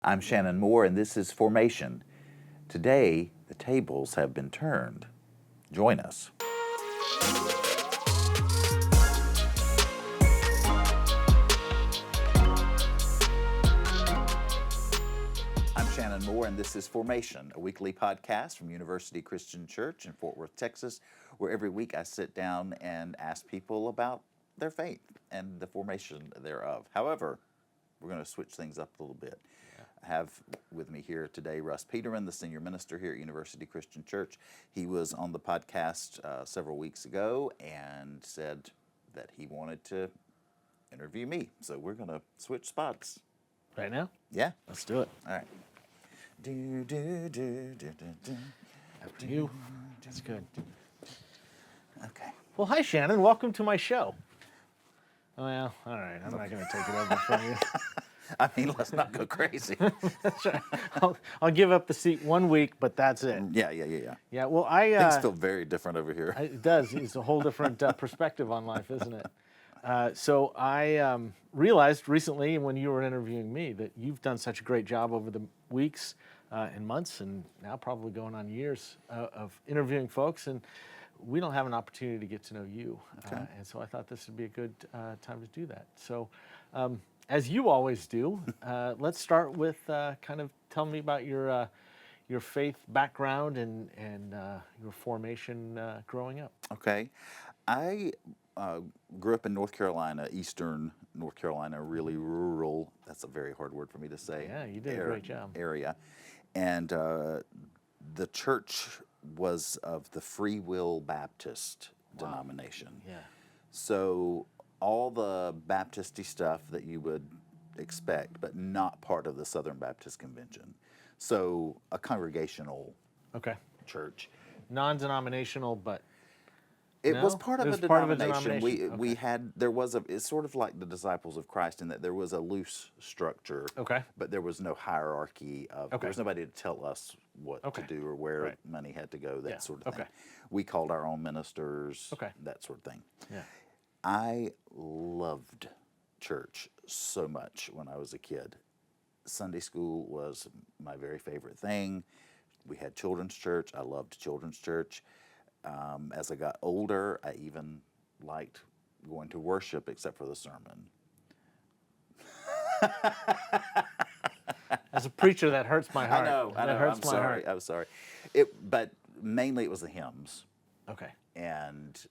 I'm Shannon Moore, and this is Formation. Today, the tables have been turned. Join us. I'm Shannon Moore, and this is Formation, a weekly podcast from University Christian Church in Fort Worth, Texas, where every week I sit down and ask people about their faith and the formation thereof. However, we're going to switch things up a little bit. I have with me here today Russ Peterman, the senior minister here at University Christian Church. He was on the podcast several weeks ago and said that he wanted to interview me. So we're going to switch spots. Right now? Yeah? Let's do it. All right. After you. That's good. Okay. Well, hi, Shannon. Welcome to my show. Well, all right. I'm not going to take it over from you. I mean, let's not go crazy. That's right. I'll give up the seat 1 week, but that's it. Yeah. Yeah, well, Things feel very different over here. It does. It's a whole different perspective on life, isn't it? So I realized recently when you were interviewing me that you've done such a great job over the weeks and months and now probably going on years of interviewing folks, and we don't have an opportunity to get to know you. Okay. And so I thought this would be a good time to do that. So as you always do, let's start with kind of tell me about your faith background and your formation growing up. Okay. I grew up in North Carolina, eastern North Carolina, really rural. That's a very hard word for me to say. Yeah, you did a great job. Area. And the church was of the Free Will Baptist denomination. Yeah. So all the Baptist-y stuff that you would expect, but not part of the Southern Baptist Convention. So a congregational Okay. church. Non-denominational, but It No? was part of It a was part of a denomination. denomination. We had, there was a, it's sort of like the Disciples of Christ in that there was a loose structure, okay. but there was no hierarchy of, Okay. there was nobody to tell us what Okay. to do or where Right. money had to go, that Yeah. sort of thing. Okay. We called our own ministers, Okay. that sort of thing. Yeah. I loved church so much when I was a kid. Sunday school was my very favorite thing. We had children's church. I loved children's church. As I got older, I even liked going to worship except for the sermon. As a preacher, that hurts my heart. I know. That hurts I'm my sorry. heart. I'm sorry. But mainly it was the hymns Okay. and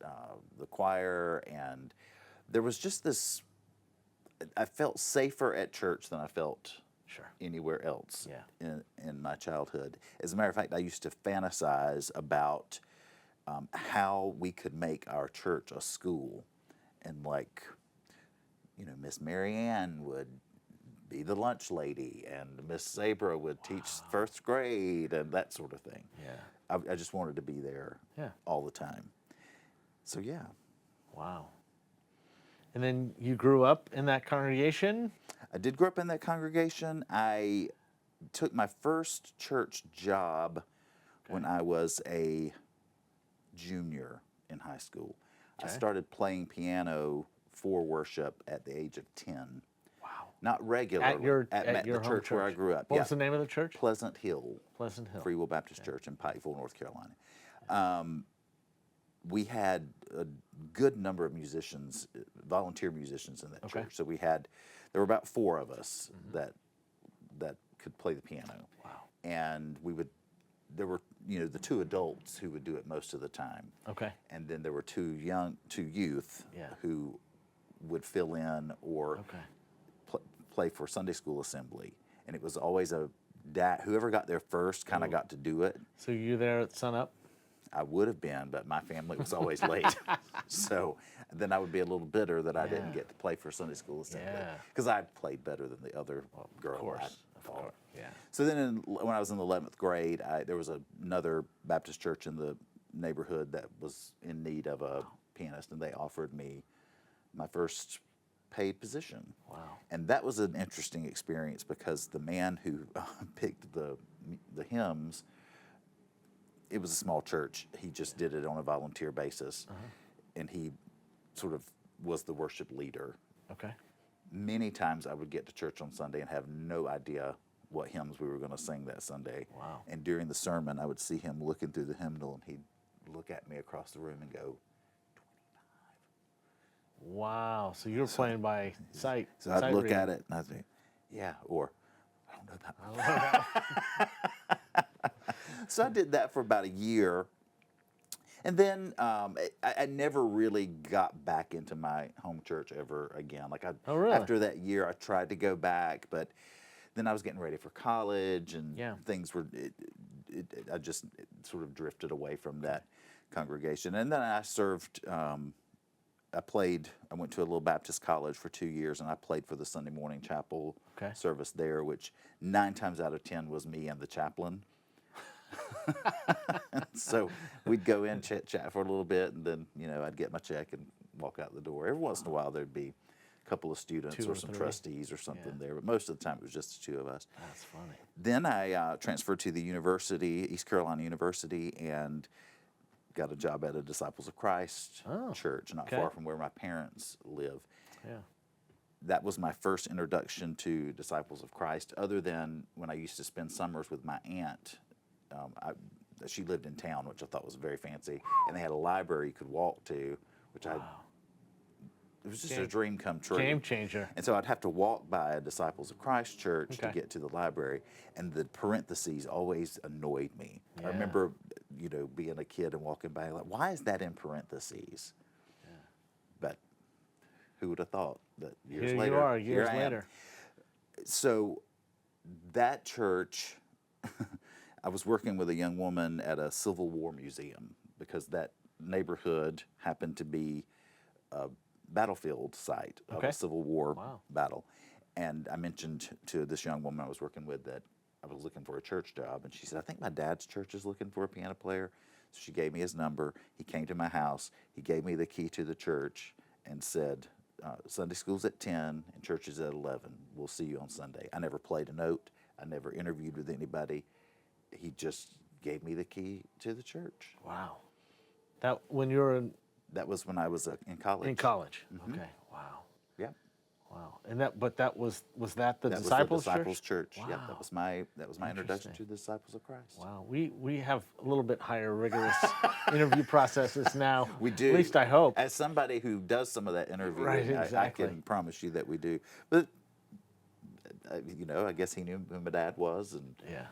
the choir, and there was just this. I felt safer at church than I felt Sure. anywhere else Yeah. in my childhood. As a matter of fact, I used to fantasize about how we could make our church a school. And like, Miss Mary Ann would be the lunch lady, and Miss Sabra would teach first grade, and that sort of thing. Yeah. I just wanted to be there Yeah. all the time. So yeah. Wow. And then you grew up in that congregation? I did grow up in that congregation. I took my first church job when I was a junior in high school. I Okay. started playing piano for worship at the age of 10. Wow. Not regularly. At your the home church where I grew up. What was the name of the church? Pleasant Hill Pleasant Hill. Free Will Baptist Church in Pikeville, North Carolina. We had a good number of musicians, volunteer musicians in that Okay. church. So there were about 4 of us that could play the piano. Wow. And there were, the 2 adults who would do it most of the time. Okay. And then there were 2 youth Yeah. who would fill in or Okay. play for Sunday school assembly. And it was always whoever got there first kind of got to do it. So you there at sunup? I would have been, but my family was always late. So then I would be a little bitter that I didn't Yeah. get to play for Sunday school assembly. Yeah. Because I played better than the other girl. Of course. I Of thought. course. Yeah. So then when I was in the 11th grade, there was another Baptist church in the neighborhood that was in need of a pianist, and they offered me my first paid position. Wow. And that was an interesting experience because the man who picked the hymns, it was a small church. He just did it on a volunteer basis, and he sort of was the worship leader. Okay. Many times I would get to church on Sunday and have no idea what hymns we were going to sing that Sunday. Wow. And during the sermon, I would see him looking through the hymnal, and he'd look at me across the room and go, Wow. So you were playing by sight. so I'd sight look reading. at it and I'd say, yeah, or I don't know that I one. love that. So I did that for about a year. And then I never really got back into my home church ever again. Like Oh, really? after that year, I tried to go back, but then I was getting ready for college, and Yeah. things were. I just sort of drifted away from that congregation. And then I served. I went to a little Baptist college for 2 years, and I played for the Sunday morning chapel Okay. service there, which 9 times out of 10 was me and the chaplain. So we'd go in, chat for a little bit, and then I'd get my check and walk out the door. Every once in a while there'd be a couple of students 2 or or some 3. trustees or something Yeah. there, but most of the time it was just the 2 of us. That's funny. Then I transferred to the university, East Carolina University, and got a job at a Disciples of Christ church, not okay. far from where my parents live. Yeah. That was my first introduction to Disciples of Christ, other than when I used to spend summers with my aunt. She lived in town, which I thought was very fancy, and they had a library you could walk to, which it was just a dream come true. Game changer. And so I'd have to walk by a Disciples of Christ church to Okay. get to the library, and the parentheses always annoyed me. Yeah. I remember, being a kid and walking by, like, why is that in parentheses? Yeah. But who would have thought that years Here later? you are, here years I am. later. So that church, I was working with a young woman at a Civil War museum because that neighborhood happened to be a battlefield site of Okay. a Civil War Wow. battle. And I mentioned to this young woman I was working with that I was looking for a church job. And she said, I think my dad's church is looking for a piano player. So she gave me his number. He came to my house. He gave me the key to the church and said, Sunday school's at 10 and church is at 11. We'll see you on Sunday. I never played a note. I never interviewed with anybody. He just gave me the key to the church. Wow. That when you were That was when I was in college. in college. Okay. Wow. Yeah. Wow. And that was that the That Disciples was the Disciples Church. Yeah, Wow. that was my introduction to the Disciples of Christ. Wow. We have a little bit higher rigorous interview processes now. We do. At least I hope. As somebody who does some of that interviewing, Right, I exactly. can promise you that we do. But I guess he knew who my dad was, and Yeah.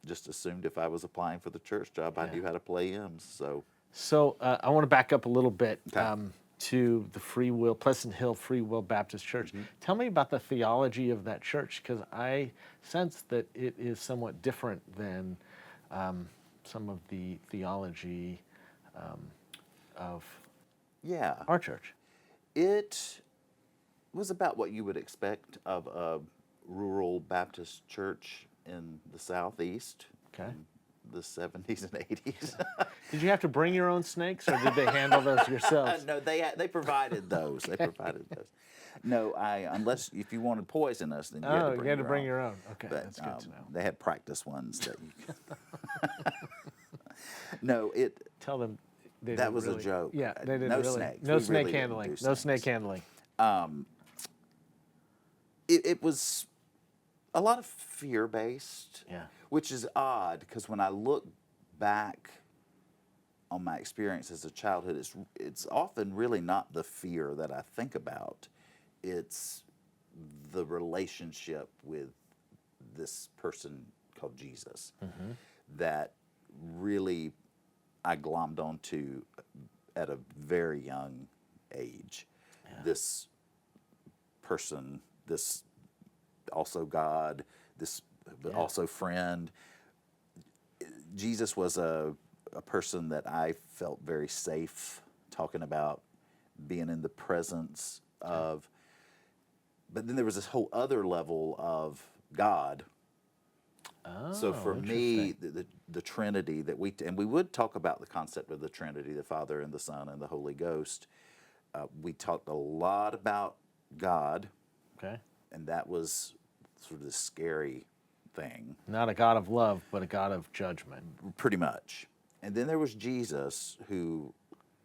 just assumed if I was applying for the church job, I Yeah. knew how to play hymns. So So I want to back up a little bit Okay. to the Pleasant Hill Free Will Baptist Church. Mm-hmm. Tell me about the theology of that church, because I sense that it is somewhat different than some of the theology of yeah, our church. it was about what you would expect of a rural Baptist church in the Southeast. Okay. In the 70s and 80s. Did you have to bring your own snakes, or did they handle those yourselves? No, they provided those. They provided those. No, unless if you wanted poisonous, then you had to bring you had to bring own. your own. Okay, But that's good to know. they had practice ones that you. No, Tell them they that didn't was a really, joke. Yeah, they didn't No really. snakes. No We snake really didn't handling. do No snakes. snake handling. It was a lot of fear-based, Yeah. which is odd because when I look back on my experience as a childhood, it's often really not the fear that I think about. It's the relationship with this person called Jesus that really I glommed onto at a very young age. Yeah. This person, this also God, this but Yeah. also friend. Jesus was a person that I felt very safe talking about, being in the presence of. But then there was this whole other level of God. Oh, So for me, interesting. the Trinity that and we would talk about the concept of the Trinity, the Father and the Son and the Holy Ghost. We talked a lot about God, Okay. and that was sort of the scary thing, Not a God of love, but a God of judgment. pretty much. And then there was Jesus, who,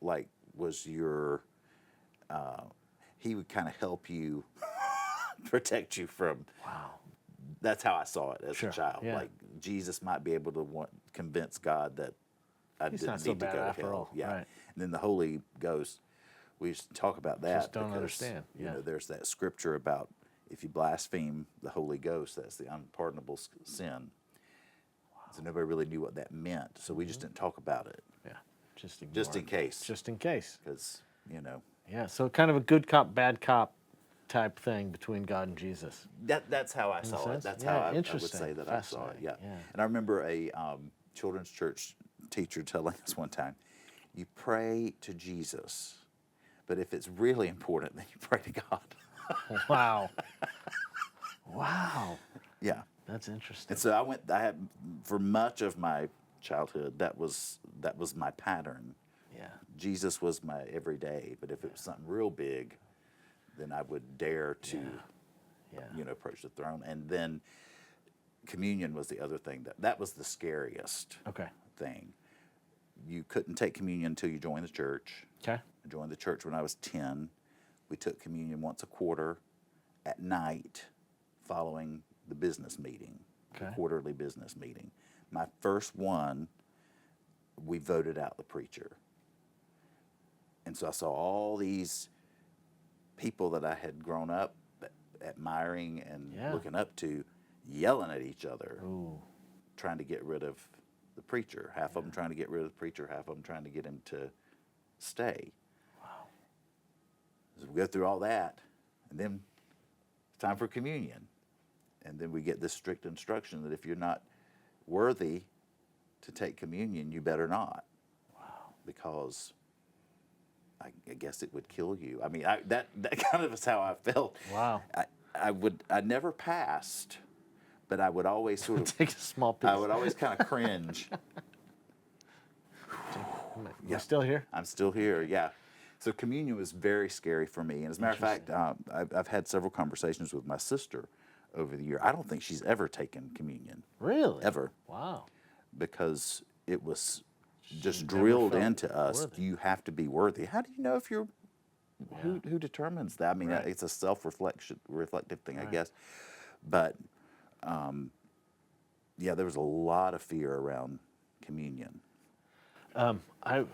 like, was your. He would kind of help you, protect you from Wow. that's how I saw it as Sure, a child. yeah. Like Jesus might be able to convince God that I He's didn't not so need to bad go to after hell. all, Yeah. right. And then the Holy Ghost, we used to talk about that. Just don't because, understand, You yeah. know, there's that scripture about if you blaspheme the Holy Ghost, that's the unpardonable sin. So nobody really knew what that meant. So we just didn't talk about it. Yeah, just ignore Just in it. case. Just in case. Because, you know, Yeah, so kind of a good cop, bad cop type thing between God and Jesus. that's how I saw it. sense? That's Yeah, how I would interesting. say that I saw it. Fascinating. Yeah. Yeah. And I remember a children's church teacher telling us one time, you pray to Jesus, but if it's really important, then you pray to God. Wow. Wow. Yeah. That's interesting. And so I had, for much of my childhood, that was my pattern. Yeah. Jesus was my everyday, but if it was something real big, then I would dare to, Yeah. approach the throne. And then communion was the other thing that was the scariest Okay. thing. You couldn't take communion until you joined the church. Okay. I joined the church when I was 10. We took communion once a quarter at night following the business meeting, the Okay. quarterly business meeting. My first one, we voted out the preacher. And so I saw all these people that I had grown up admiring and Yeah. looking up to yelling at each other, Ooh. trying to get rid of the preacher. Half of them trying to get rid of the preacher, half of them trying to get him to stay. Wow. So we go through all that, and then it's time for communion. And then we get this strict instruction that if you're not worthy to take communion, you better not. Wow. Because I guess it would kill you. I mean, that kind of is how I felt. Wow. I never passed, but I would always sort of, Take a small piece. I would always kind of cringe. You still here? I'm still here, yeah. So communion was very scary for me. And as a matter of fact, I've had several conversations with my sister over the year. I don't think she's ever taken communion, Really? ever, Wow. because it was just never drilled felt into us. worthy. You have to be worthy. How do you know if you're? Who determines that? I mean, Right. it's a reflective thing, I Right. guess. But yeah, there was a lot of fear around communion. I've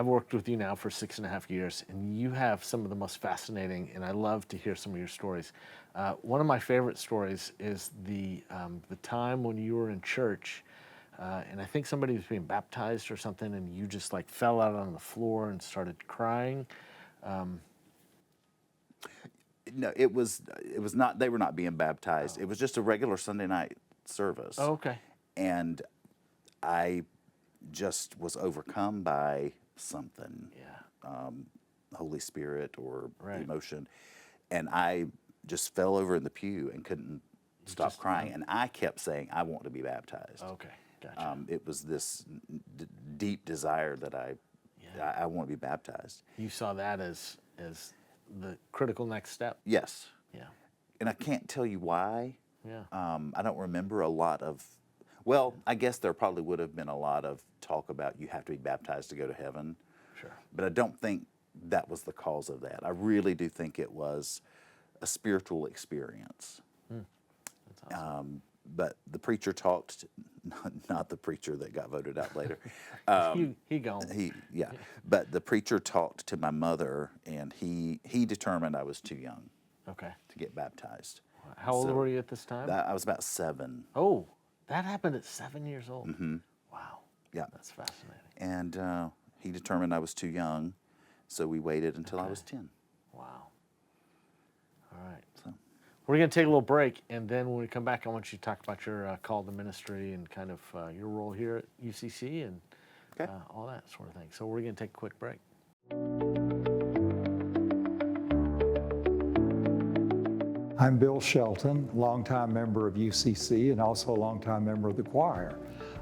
worked with you now for 6.5 years, and you have some of the most fascinating, and I love to hear some of your stories. One of my favorite stories is the time when you were in church, and I think somebody was being baptized or something, and you just like fell out on the floor and started crying. No, it was not. They were not being baptized. It was just a regular Sunday night service. Oh, okay. And I just was overcome by something, Yeah. Holy Spirit or Right. emotion, and I just fell over in the pew and couldn't stop just- crying. And I kept saying, "I want to be baptized." Okay. Gotcha. It was this deep desire that I want to be baptized. You saw that as the critical next step. Yes, Yeah. and I can't tell you why. Yeah. I don't remember a lot of. Well, I guess there probably would have been a lot of talk about you have to be baptized to go to heaven. Sure. But I don't think that was the cause of that. I really do think it was a spiritual experience. That's awesome. But the preacher talked, not the preacher that got voted out later. He gone. But the preacher talked to my mother, and he determined I was too young Okay. to get baptized. How old So were you at this time? I was about 7. Oh, that happened at 7 years old. Mm-hmm. Wow. Yeah. That's fascinating. And he determined I was too young, so we waited until I Okay. was 10. Wow. All right. So. We're going to take a little break, and then when we come back, I want you to talk about your call to ministry and kind of your role here at UCC and Okay. all that sort of thing. So we're going to take a quick break. I'm Bill Shelton, longtime member of UCC and also a longtime member of the choir.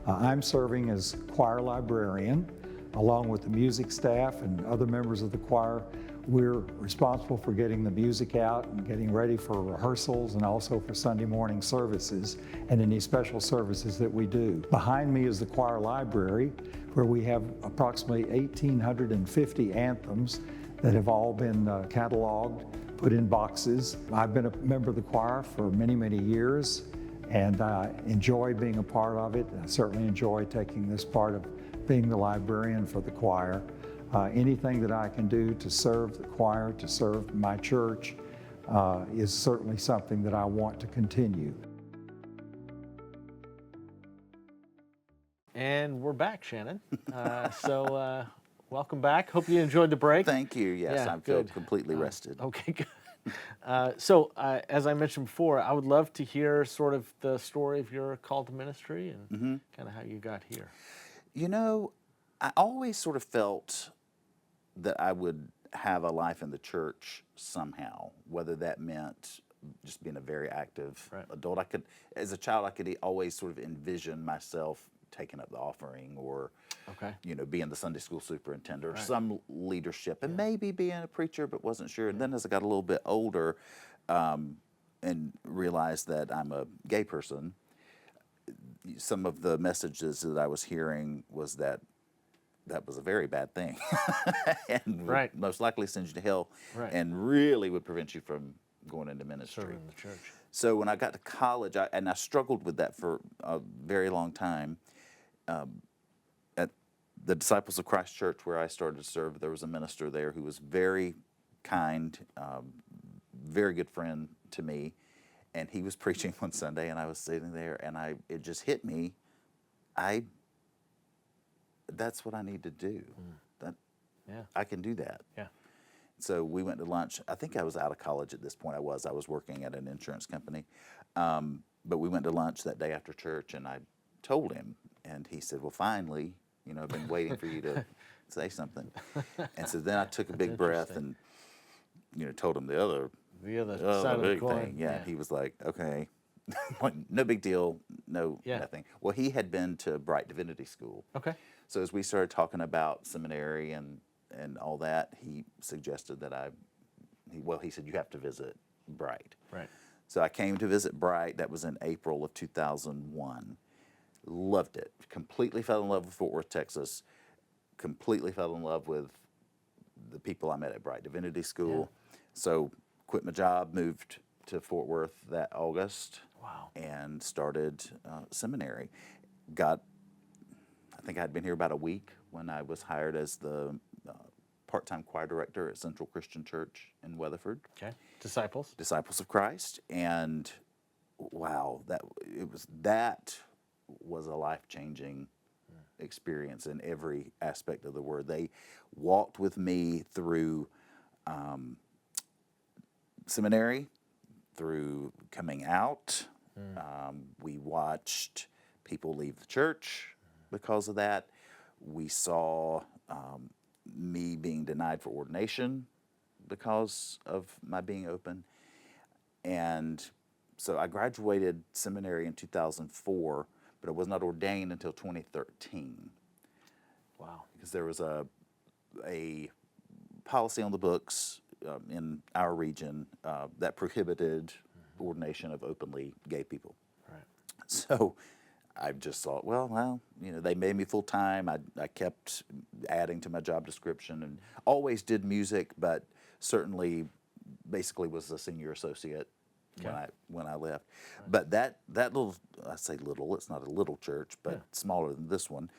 I'm serving as choir librarian along with the music staff and other members of the choir. We're responsible for getting the music out and getting ready for rehearsals and also for Sunday morning services and any special services that we do. Behind me is the choir library, where we have approximately 1,850 anthems that have all been cataloged put in boxes. I've been a member of the choir for many, many years, and I enjoy being a part of it. I certainly enjoy taking this part of being the librarian for the choir. Anything that I can do to serve the choir, to serve my church, is certainly something that I want to continue. And we're back, Shannon. Welcome back. Hope you enjoyed the break. Thank you. Yes, Yeah, I feel good. completely rested. Okay, good. As I mentioned before, I would love to hear sort of the story of your call to ministry and kind of how you got here. You know, I always sort of felt that I would have a life in the church somehow, whether that meant just being a very active adult. As a child, I could always sort of envision myself taking up the offering or, being the Sunday school superintendent or some leadership and maybe being a preacher, but wasn't sure. And then as I got a little bit older and realized that I'm a gay person, some of the messages that I was hearing was that was a very bad thing and would most likely send you to hell and really would prevent you from going into ministry. Serving the church. So when I got to college, I struggled with that for a very long time. At the Disciples of Christ Church where I started to serve, there was a minister there who was very kind, very good friend to me, and he was preaching one Sunday, and I was sitting there, and it just hit me. That's what I need to do. I can do that. Yeah. So we went to lunch. I think I was out of college at this point. I was working at an insurance company. But we went to lunch that day after church, and I told him, and he said, well, finally, I've been waiting for you to say something. And so then I took a big breath and, told him the other side of the big coin. thing. Yeah. He was like, okay, no big deal, nothing. Well, he had been to Bright Divinity School. Okay. So as we started talking about seminary and all that, he suggested that he said, you have to visit Bright. Right. So I came to visit Bright. That was in April of 2001. Loved it. Completely fell in love with Fort Worth, Texas. Completely fell in love with the people I met at Bright Divinity School. Yeah. So quit my job, moved to Fort Worth that August. Wow. And started seminary. I think I'd been here about a week when I was hired as the part-time choir director at Central Christian Church in Weatherford. Okay. Disciples of Christ. And wow, that was a life-changing experience in every aspect of the word. They walked with me through seminary, through coming out. We watched people leave the church because of that. We saw me being denied for ordination because of my being open. And so I graduated seminary in 2004, but I was not ordained until 2013. Wow. Because there was a policy on the books in our region that prohibited ordination of openly gay people. Right. So I just thought, well, they made me full time. I kept adding to my job description and always did music, but certainly basically was a senior associate when I left. Right. But that little, I say little, it's not a little church, but smaller than this one.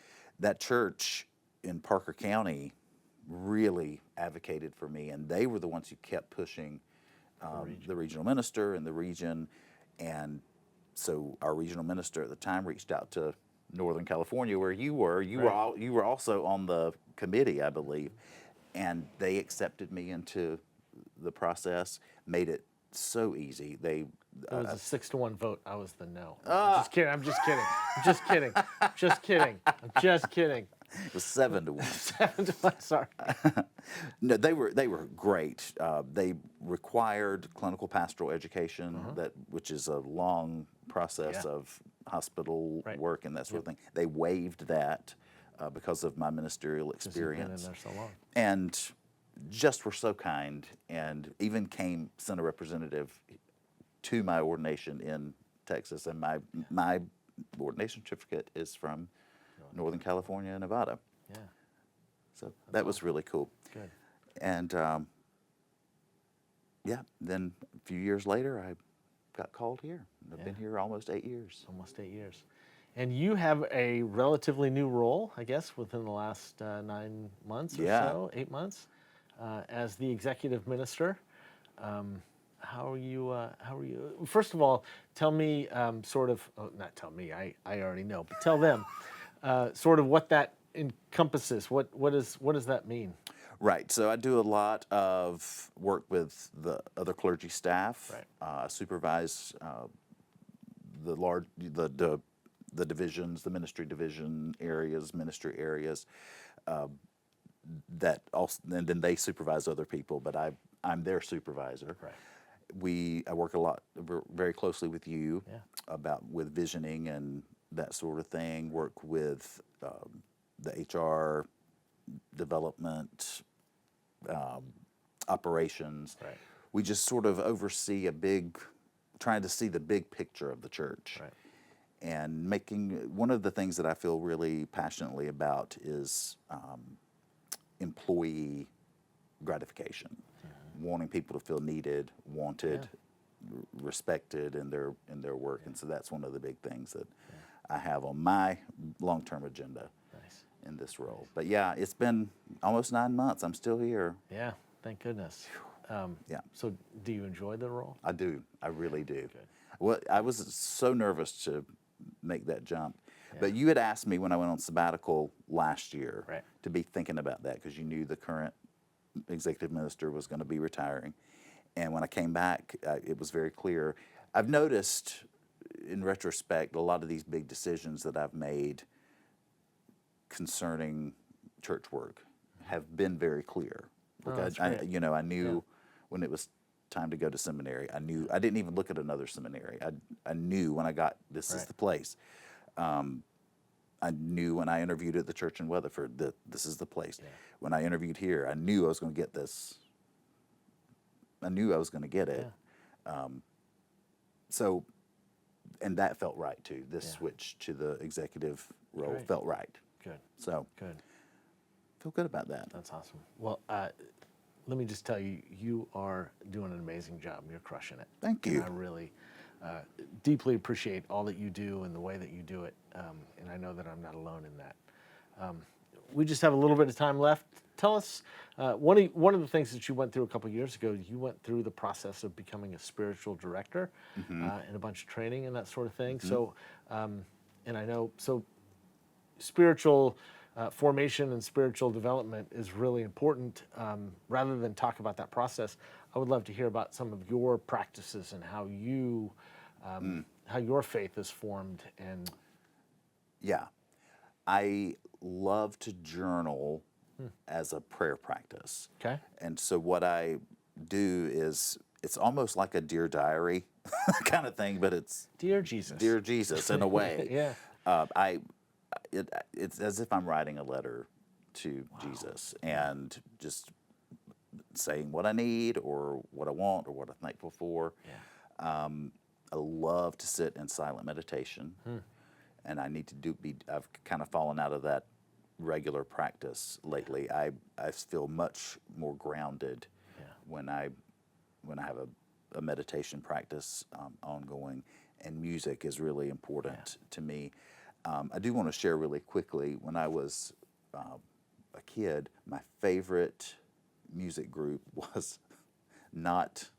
That church in Parker County really advocated for me, and they were the ones who kept pushing the regional minister in the region. And so our regional minister at the time reached out to Northern California, where you were. You were also on the committee, I believe, and they accepted me into the process. Made it so easy. It was a 6-1 vote. I was the no. I'm just kidding. I'm just kidding. It was 7-1. 7-1. Sorry. No, they were great. They required clinical pastoral education, which is a long process of hospital work and that sort of thing. They waived that because of my ministerial experience. You've been in there so long. And just were so kind, and even sent a representative to my ordination in Texas, and my ordination certificate is from Northern California and Nevada. Yeah. So that was really cool. Good. And yeah, then a few years later, I got called here. I've been Yeah. here almost 8 years. Almost 8 years. And you have a relatively new role, I guess, within the last 9 months or Yeah. so, 8 months, as the executive minister. How are you? How are you? First of all, tell me sort of, oh, not tell me, I already know, but tell them sort of what that encompasses. What does that mean? Right. So I do a lot of work with the other clergy staff. Right. I supervise the divisions, the ministry division areas, ministry areas. That also, and then they supervise other people, but I'm their supervisor. Right. I work a lot, very closely with you Yeah. with visioning and that sort of thing. Work with the HR development, operations. Right. We just sort of oversee trying to see the big picture of the church. Right. And one of the things that I feel really passionately about is employee gratification, wanting people to feel needed, wanted, respected in their work, and so that's one of the big things that I have on my long-term agenda Nice. in this role. But yeah, it's been almost 9 months. I'm still here. Yeah. Thank goodness. Yeah, So, do you enjoy the role? I do. I really do. Good. Well, I was so nervous to make that jump. Yeah. But you had asked me when I went on sabbatical last year Right. to be thinking about that because you knew the current executive minister was going to be retiring. And when I came back, it was very clear. I've noticed in retrospect a lot of these big decisions that I've made concerning church work have been very clear. Oh, Because that's great. I knew when it was time to go to seminary. I didn't even look at another seminary. I knew when I got this is Right. the place. I knew when I interviewed at the church in Weatherford that this is the place. Yeah. When I interviewed here, I knew I was going to get this. I knew I was going to get it. Yeah. So, and that felt right too. This Yeah. switch to the executive role Great. felt right. Good. So, Good. feel good about that. That's awesome. Well, let me just tell you, you are doing an amazing job. You're crushing it. Thank you. And I really deeply appreciate all that you do and the way that you do it. And I know that I'm not alone in that. We just have a little bit of time left. Tell us, one of the things that you went through a couple years ago, you went through the process of becoming a spiritual director and a bunch of training and that sort of thing. So, and I know, so spiritual formation and spiritual development is really important. Rather than talk about that process, I would love to hear about some of your practices and how how your faith is formed. And Yeah. I love to journal as a prayer practice. okay, And so what I do is it's almost like a Dear Diary kind of thing, but it's dear Jesus, Dear Jesus in a way. yeah, It's as if I'm writing a letter to Jesus and just saying what I need or what I want or what I'm thankful for. yeah, I love to sit in silent meditation, and I need to I've kind of fallen out of that regular practice lately. I feel much more grounded yeah. when I have a meditation practice ongoing, and music is really important to me. I do want to share really quickly, when I was a kid, my favorite music group was not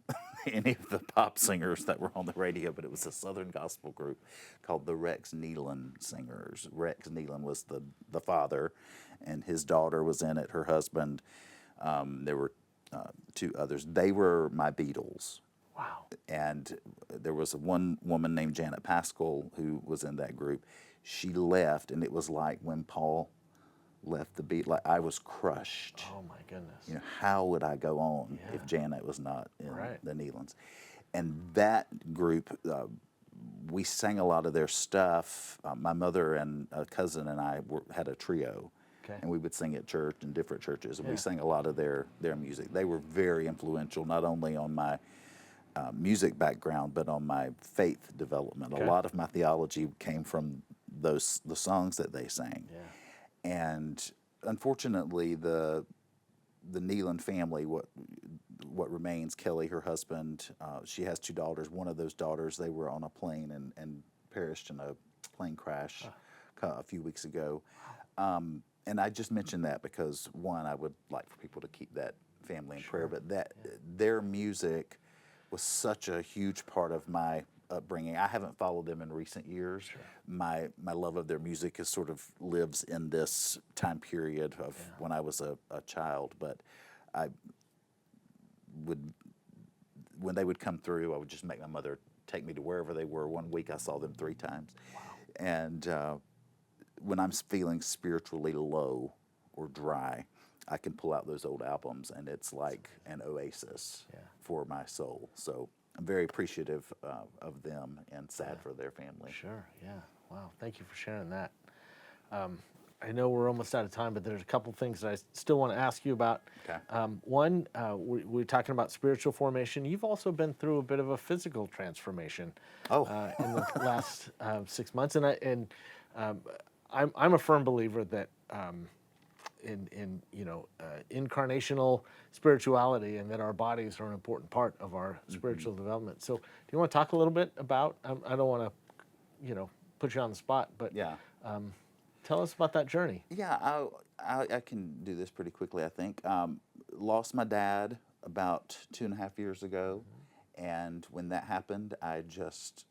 any of the pop singers that were on the radio, but it was a Southern gospel group called the Rex Nealon Singers. Rex Nealon was the father, and his daughter was in it, her husband. There were two others. They were my Beatles. Wow. And there was one woman named Janet Paschal who was in that group. She left, and it was like when Paul left the beat, like I was crushed. Oh my goodness. You know, how would I go on Yeah. if Janet was not in Right. the Nealons? And that group, we sang a lot of their stuff. My mother and a cousin and I had a trio, Okay. and we would sing at church in different churches, and Yeah. we sang a lot of their music. They were very influential, not only on my music background, but on my faith development. Okay. A lot of my theology came from the songs that they sang. Yeah. And unfortunately, the Nealon family, what remains, Kelly, her husband, she has two daughters. One of those daughters, they were on a plane and perished in a plane crash a few weeks ago. And I just mentioned that because, one, I would like for people to keep that family in prayer, but their music was such a huge part of my upbringing. I haven't followed them in recent years. My love of their music is sort of lives in this time period of when I was a child, but I would, when they would come through, I would just make my mother take me to wherever they were. One week I saw them 3 times. And when I'm feeling spiritually low or dry, I can pull out those old albums, and it's like an oasis for my soul. So I'm very appreciative of them and sad for their family. Sure, yeah. Wow, thank you for sharing that. I know we're almost out of time, but there's a couple things that I still want to ask you about. Okay. One, we're talking about spiritual formation. You've also been through a bit of a physical transformation in the last 6 months, and I'm a firm believer that in incarnational spirituality, and that our bodies are an important part of our spiritual development. So, do you want to talk a little bit about? I don't want to, put you on the spot, but tell us about that journey. Yeah, I can do this pretty quickly, I think. Lost my dad about 2.5 years ago, and when that happened, I just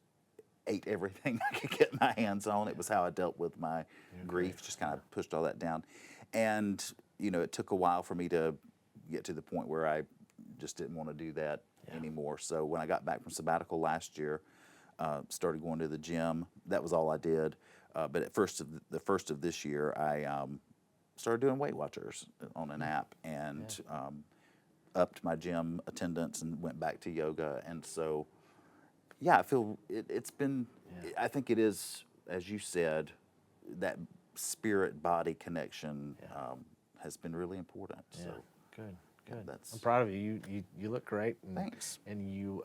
ate everything I could get my hands on. It was how I dealt with my grief, just kind of pushed all that down. And, it took a while for me to get to the point where I just didn't want to do that anymore. So when I got back from sabbatical last year, started going to the gym. That was all I did. But at the first of this year, I started doing Weight Watchers on an app, and upped my gym attendance and went back to yoga. And so, I feel it's been, I think it is, as you said, that spirit-body connection has been really important. Yeah, So good. that's, I'm proud of you. You look great. And, thanks. And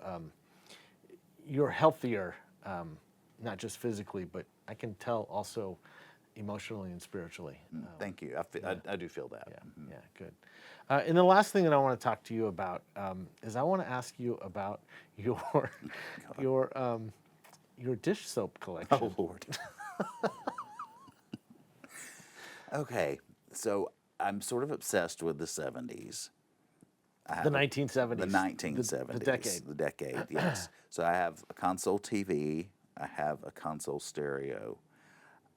you're healthier, not just physically, but I can tell also emotionally and spiritually. Thank you. I do feel that. Yeah, good. And the last thing that I want to talk to you about is I want to ask you about your dish soap collection. Oh, Lord. Okay, so I'm sort of obsessed with the 70s. The 1970s. The 1970s. The decade. The decade, yes. So I have a console TV. I have a console stereo.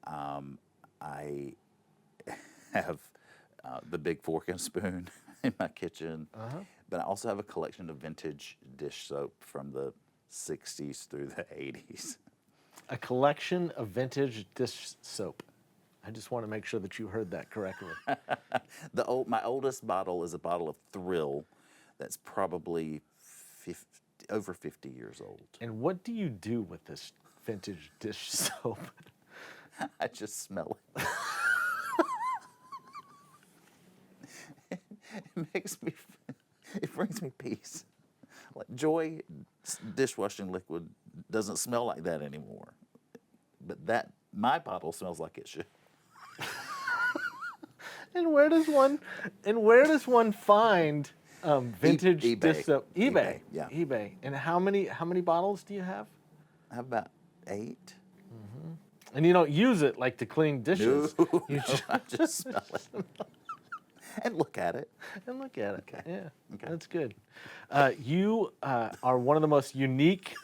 I have the big fork and spoon in my kitchen. But I also have a collection of vintage dish soap from the 60s through the 80s. A collection of vintage dish soap. I just want to make sure that you heard that correctly. My oldest bottle is a bottle of Thrill that's probably over 50 years old. And what do you do with this vintage dish soap? I just smell it. It brings me peace. Like Joy dishwashing liquid doesn't smell like that anymore. But my bottle smells like it should. And where does one find vintage eBay. dish soap? eBay. Yeah. eBay. And how many bottles do you have? I have about 8. And you don't use it like to clean dishes. No, You I just smell it. And look at it. and look at it. Okay. Yeah, Okay. that's good. You are one of the most unique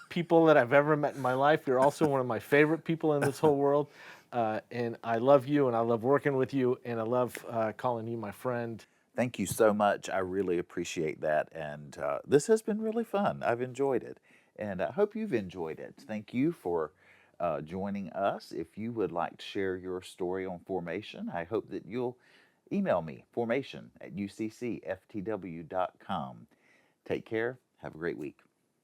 people that I've ever met in my life. You're also one of my favorite people in this whole world. And I love you, and I love working with you, and I love calling you my friend. Thank you so much. I really appreciate that. And this has been really fun. I've enjoyed it. And I hope you've enjoyed it. Thank you for joining us. If you would like to share your story on formation, I hope that you'll email me, formation@uccftw.com. Take care. Have a great week.